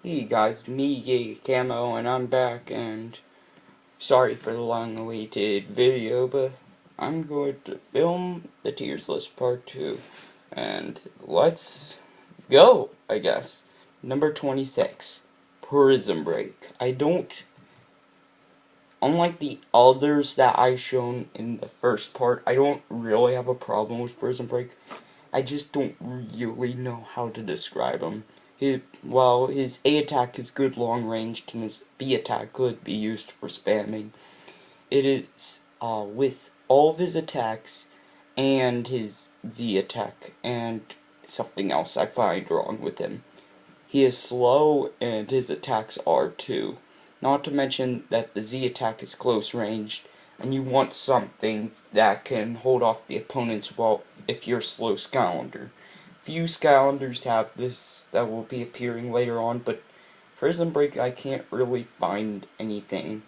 Hey guys, me, Camo, and I'm back, and sorry for the long-awaited video, but I'm going to film the Tiers List Part 2, and let's go, I guess. Number 26, Prison Break. Unlike the others that I shown in the first part, I don't really have a problem with Prison Break. I just don't really know how to describe him. While his A attack is good long range, and his B attack could be used for spamming, it is with all of his attacks and his Z attack and something else I find wrong with him. He is slow and his attacks are too. Not to mention that the Z attack is close ranged, and you want something that can hold off the opponents if you're a slow Skylander. Few Skylanders have this that will be appearing later on, but Prison Break I can't really find anything.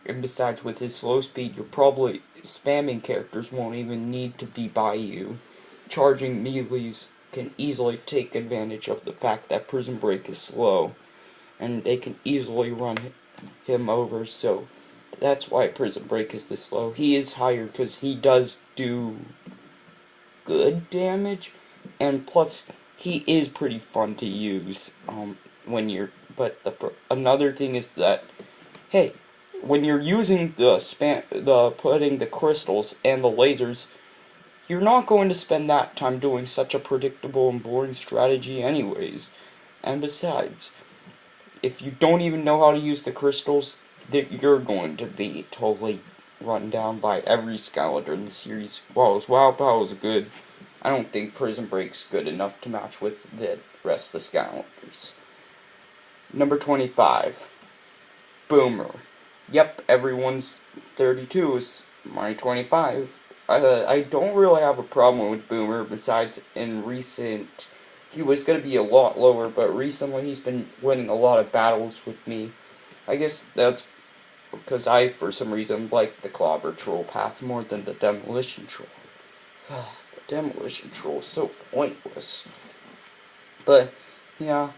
And besides, with his slow speed, you're probably spamming characters won't even need to be by you. Charging melees can easily take advantage of the fact that Prison Break is slow, and they can easily run him over, so that's why Prison Break is this low. He is higher because he does do good damage, and plus he is pretty fun to use another thing is that, hey, when you're using putting the crystals and the lasers, you're not going to spend that time doing such a predictable and boring strategy anyways. And besides, if you don't even know how to use the crystals, you're going to be totally run down by every Skylander in the series. While his WoW power is good, I don't think Prison Break's good enough to match with the rest of the Skylanders. Number 25, Boomer. Yep, everyone's 32 is my 25. I don't really have a problem with Boomer, besides in recent, he was going to be a lot lower, but recently he's been winning a lot of battles with me. I guess that's because I, for some reason, like the Clobber Troll path more than the Demolition Troll. The Demolition Troll is so pointless. But, yeah,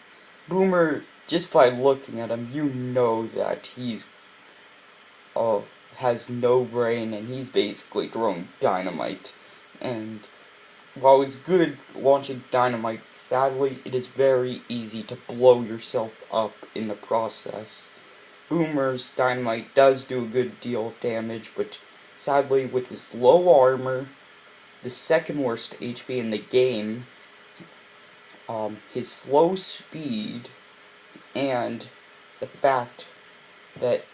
Boomer, just by looking at him, you know that he's has no brain, and he's basically throwing dynamite. And while it's good launching dynamite, sadly, it is very easy to blow yourself up in the process. Boomer's dynamite does do a good deal of damage, but sadly, with his low armor, the second worst HP in the game, his slow speed, and the fact that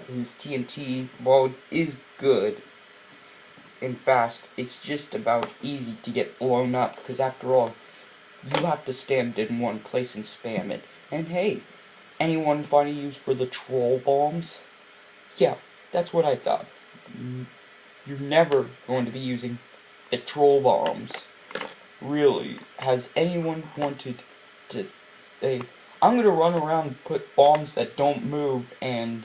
his TNT, while it is good and fast, it's just about easy to get blown up, because after all, you have to stand in one place and spam it. And hey, anyone find a use for the troll bombs? Yeah, that's what I thought. You're never going to be using the troll bombs. Really, has anyone wanted to say, I'm gonna run around and put bombs that don't move and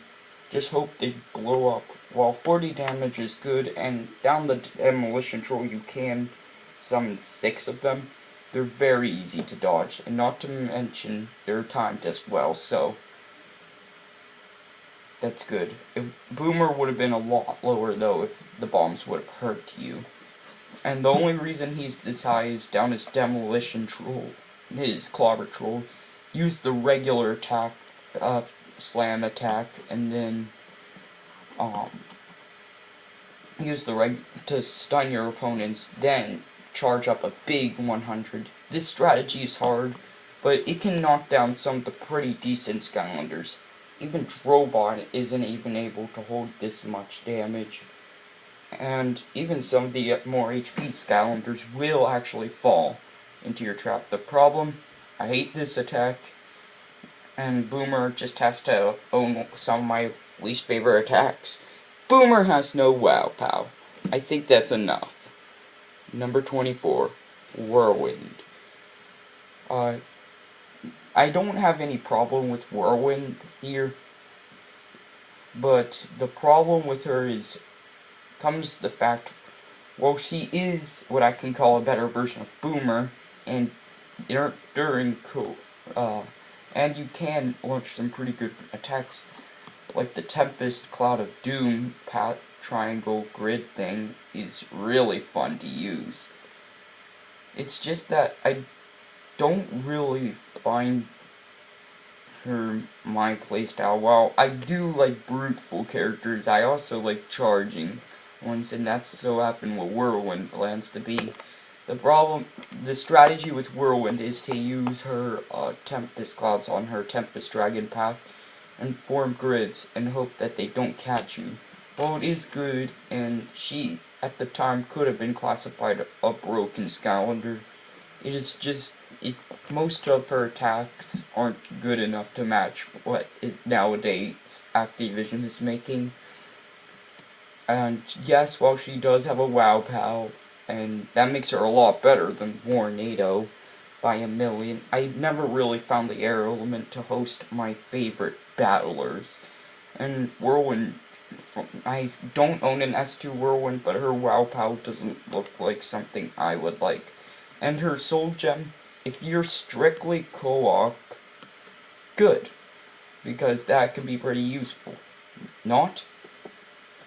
just hope they blow up? While 40 damage is good, and down the Demolition Troll you can summon 6 of them, they're very easy to dodge, and not to mention they're timed as well, so that's good. Boomer would have been a lot lower though if the bombs would have hurt you. And the only reason he's this high is down his Demolition Troll, his Clobber Troll, used the regular attack, slam attack, and then use the to stun your opponents, then charge up a big 100. This strategy is hard, but it can knock down some of the pretty decent Skylanders. Even Drobot isn't even able to hold this much damage. And even some of the more HP Skylanders will actually fall into your trap. The problem, I hate this attack, and Boomer just has to own some of my least favorite attacks. Boomer has no WoW pow. I think that's enough. Number 24, Whirlwind. I don't have any problem with Whirlwind here, but the problem with her comes the fact, well, she is what I can call a better version of Boomer, and during And you can launch some pretty good attacks, like the Tempest Cloud of Doom triangle grid thing is really fun to use. It's just that I don't really find my playstyle. While I do like bruteful characters, I also like charging ones, and that's so happened what Whirlwind plans to be. The strategy with Whirlwind is to use her Tempest Clouds on her Tempest Dragon path and form grids and hope that they don't catch you. Well, it is good, and she, at the time, could have been classified a broken Skylander. It is just, most of her attacks aren't good enough to match what nowadays Activision is making. And yes, while she does have a WoW pal, and that makes her a lot better than Warnado by a million, I never really found the air element to host my favorite battlers. And Whirlwind, I don't own an S2 Whirlwind, but her WoW pal doesn't look like something I would like. And her Soul Gem, if you're strictly co-op, good, because that can be pretty useful. Not,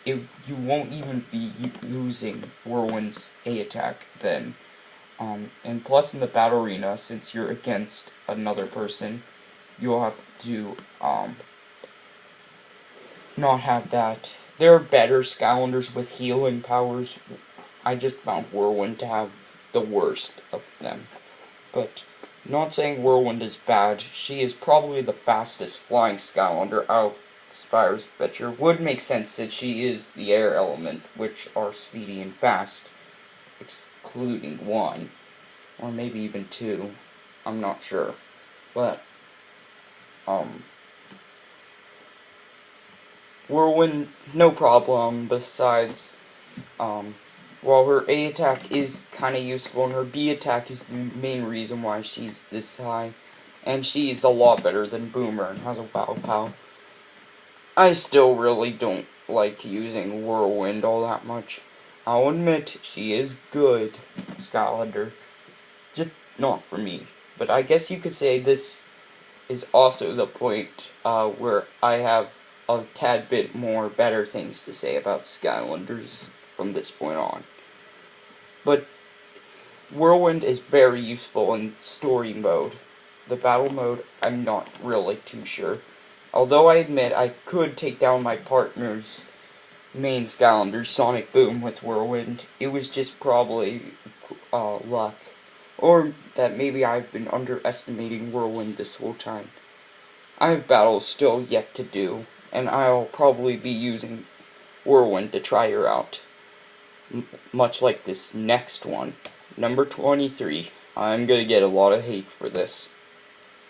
you won't even be using Whirlwind's A attack then. And plus in the battle arena, since you're against another person, you'll have to not have that. There are better Skylanders with healing powers. I just found Whirlwind to have the worst of them. But not saying Whirlwind is bad. She is probably the fastest flying Skylander out of Spyro's adventure. Would make sense since she is the air element, which are speedy and fast, excluding one, or maybe even two. I'm not sure, but Whirlwind, no problem. Besides, while her A attack is kind of useful, and her B attack is the main reason why she's this high, and she's a lot better than Boomer and has a WoW pal. I still really don't like using Whirlwind all that much. I'll admit, she is good, Skylander. Just not for me. But I guess you could say this is also the point where I have a tad bit more better things to say about Skylanders from this point on. But Whirlwind is very useful in story mode. The battle mode, I'm not really too sure. Although I admit I could take down my partner's main Skylander, Sonic Boom, with Whirlwind. It was just probably luck. Or that maybe I've been underestimating Whirlwind this whole time. I have battles still yet to do, and I'll probably be using Whirlwind to try her out. Much like this next one. Number 23. I'm gonna get a lot of hate for this.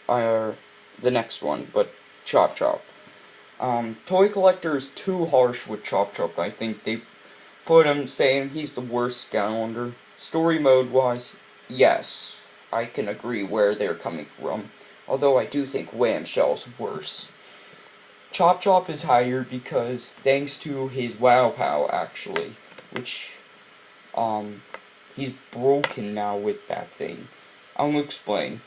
The next one, but Chopchop. Toy Collector is too harsh with Chopchop. I think they put him saying he's the worst Skylander. Story mode wise, yes, I can agree where they're coming from. Although I do think Whamshell's worse. Chopchop is higher because thanks to his WoW pal actually, which he's broken now with that thing. I'll explain.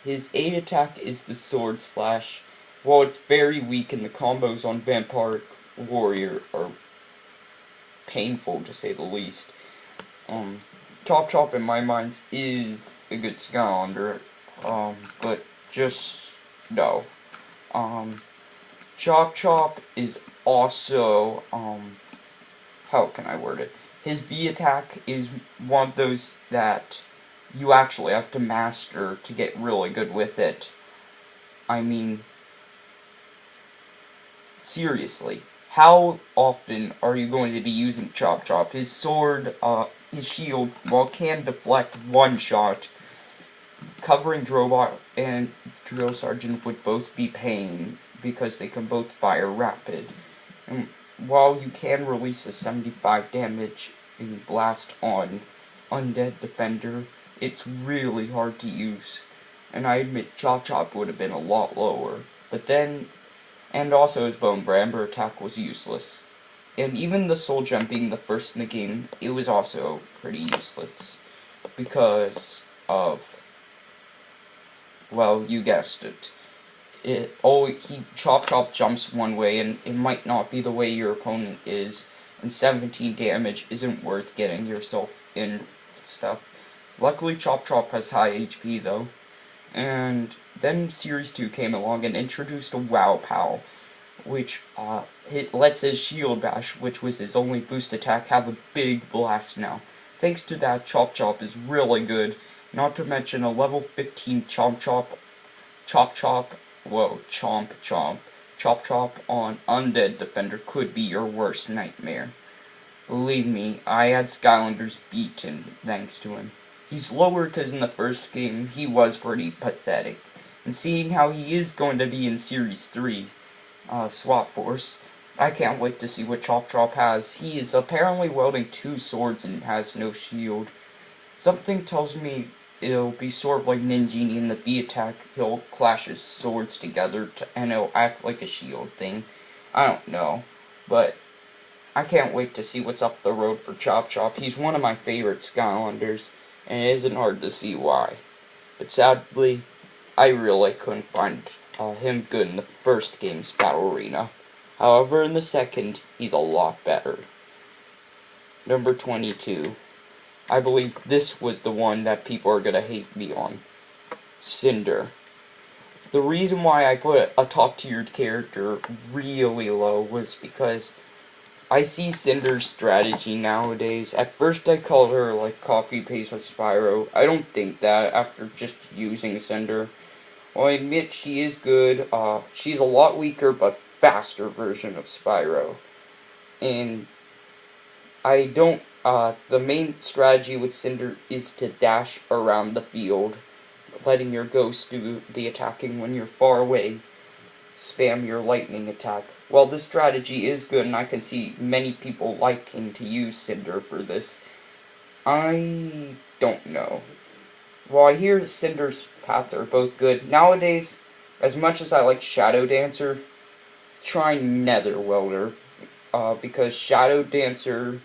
His A attack is the sword slash. While it's very weak and the combos on Vampiric Warrior are painful to say the least. Chopchop in my mind is a good Skylander, but just no. Chopchop is also, how can I word it? His B attack is one of those that you actually have to master to get really good with it. I mean, seriously, how often are you going to be using Chopchop? His sword, his shield, while can deflect one shot, covering Drobot and Drill Sergeant would both be pain, because they can both fire rapid. And while you can release a 75 damage in blast on Undead Defender, it's really hard to use. And I admit Chopchop would have been a lot lower. But then, and also his Bone Bramber attack was useless. And even the Soul Gem being the first in the game, it was also pretty useless. Because of, well, you guessed it. chop jumps one way, and it might not be the way your opponent is, and 17 damage isn't worth getting yourself in stuff. Luckily, chop has high HP though, and then Series 2 came along and introduced a Wow Pow, which lets his Shield Bash, which was his only boost attack, have a big blast now. Thanks to that, Chop is really good, not to mention a level 15 Chomp Chop on Undead Defender could be your worst nightmare. Believe me, I had Skylanders beaten thanks to him. He's lower because in the first game he was pretty pathetic, and seeing how he is going to be in Series 3, Swap Force, I can't wait to see what Chop has. He is apparently wielding 2 swords and has no shield. Something tells me it'll be sort of like Ninjini in the B attack. He'll clash his swords together and it'll act like a shield thing. I don't know, but I can't wait to see what's up the road for Chop. He's one of my favorite Skylanders, and it isn't hard to see why. But sadly, I really couldn't find him good in the first game's Battle Arena. However, in the second, he's a lot better. Number 22. I believe this was the one that people are going to hate me on. Cinder. The reason why I put a top-tiered character really low was because I see Cinder's strategy nowadays. At first I called her like copy-paste of Spyro. I don't think that after just using Cinder. Well, I admit she is good. She's a lot weaker but faster version of Spyro. And I don't, the main strategy with Cinder is to dash around the field, letting your ghost do the attacking when you're far away. Spam your lightning attack. Well, this strategy is good, and I can see many people liking to use Cinder for this. I don't know. Well, I hear Cinder's paths are both good. Nowadays, as much as I like Shadow Dancer, try Nether Welder. Because Shadow Dancer,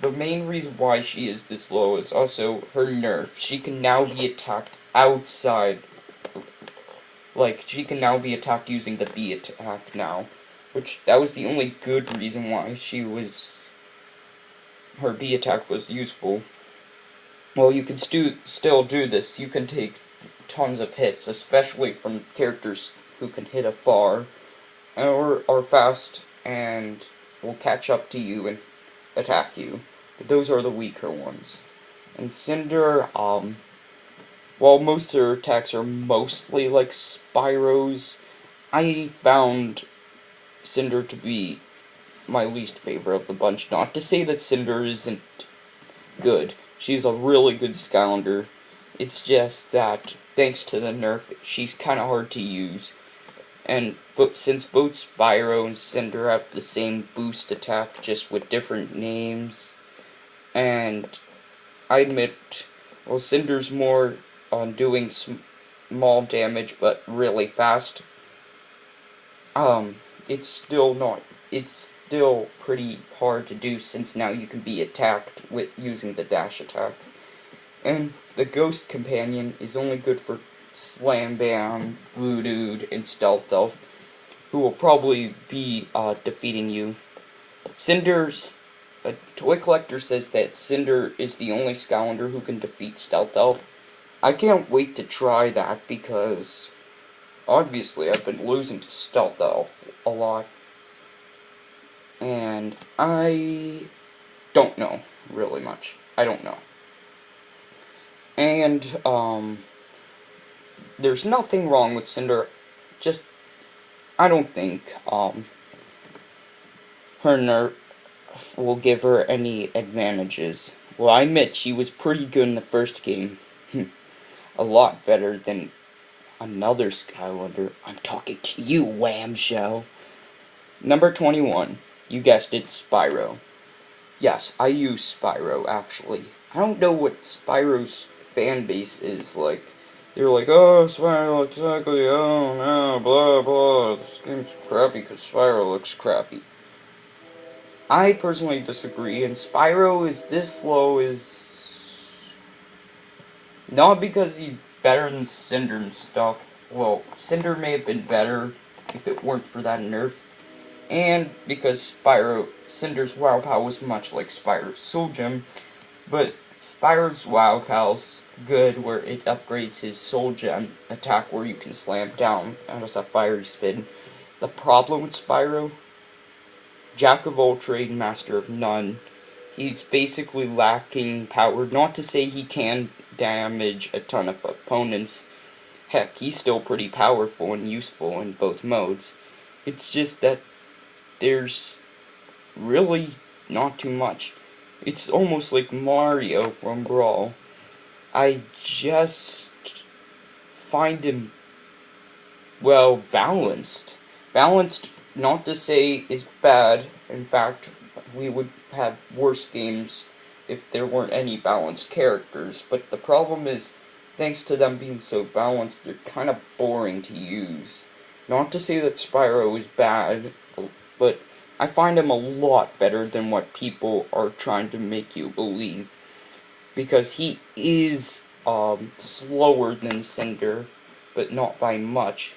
the main reason why she is this low is also her nerf. She can now be attacked outside. Like, she can now be attacked using the B attack now. Which, that was the only good reason why her B attack was useful. Well, you can still do this. You can take tons of hits, especially from characters who can hit afar, or are fast, and will catch up to you and attack you. But those are the weaker ones. And Cinder, while most of her attacks are mostly like Spyro's, I found Cinder to be my least favorite of the bunch. Not to say that Cinder isn't good. She's a really good Skylander. It's just that, thanks to the nerf, she's kind of hard to use. But since both Spyro and Cinder have the same boost attack, just with different names, and I admit, well, Cinder's more on doing small damage, but really fast. It's still pretty hard to do, since now you can be attacked with using the dash attack. And the Ghost Companion is only good for Slam Bam, Voodoo, and Stealth Elf, who will probably be defeating you. A toy collector says that Cinder is the only Skylander who can defeat Stealth Elf. I can't wait to try that, because obviously I've been losing to Stealth Elf a lot. And I don't know really much. I don't know. And, there's nothing wrong with Cinder. Just, I don't think, her nerf will give her any advantages. Well, I admit she was pretty good in the first game. A lot better than another Skylander. I'm talking to you, Whamshell. Number 21. You guessed it, Spyro. Yes, I use Spyro, actually. I don't know what Spyro's fan base is like. They're like, oh, Spyro looks ugly, oh no, blah blah, this game's crappy because Spyro looks crappy. I personally disagree, and Spyro is this low is not because he's better than Cinder and stuff. well, Cinder may have been better if it weren't for that nerf, and because Cinder's Wow Pow was much like Spyro's Soul Gem, but Spyro's Wow Pow's good where it upgrades his Soul Gem attack where you can slam down as a fiery spin. The problem with Spyro, Jack of all trade, master of none, he's basically lacking power. Not to say he can damage a ton of opponents. Heck, he's still pretty powerful and useful in both modes. It's just that there's really not too much. It's almost like Mario from Brawl. I just find him, well, balanced. Balanced, not to say is bad. In fact, we would have worse games if there weren't any balanced characters. But the problem is, thanks to them being so balanced, they're kind of boring to use. Not to say that Spyro is bad, but I find him a lot better than what people are trying to make you believe. Because he is slower than Cinder, but not by much.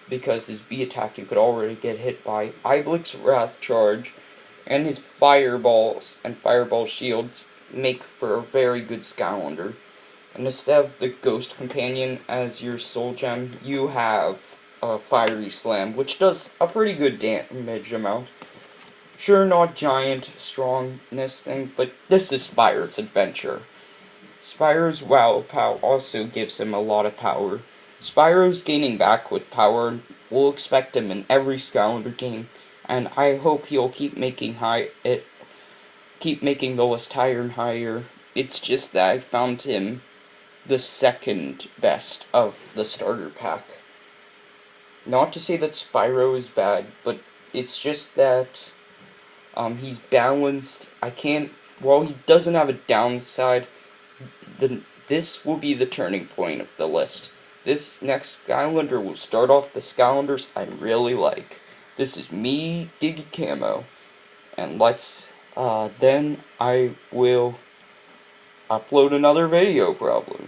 Because his B attack you could already get hit by. Iblik's Wrath Charge and his fireballs and fireball shields make for a very good Skylander. And instead of the Ghost Companion as your Soul Gem, you have a Fiery Slam, which does a pretty good damage amount. Sure, not giant strongness thing, but this is Spyro's adventure. Spyro's Wow Pow also gives him a lot of power. Spyro's gaining back with power. We'll expect him in every Skylander game, and I hope he'll keep making the list higher and higher. It's just that I found him the second best of the starter pack. Not to say that Spyro is bad, but it's just that he's balanced. While he doesn't have a downside, this will be the turning point of the list. This next Skylander will start off the Skylanders I really like. This is me, Gigi Camo, and then I will upload another video probably.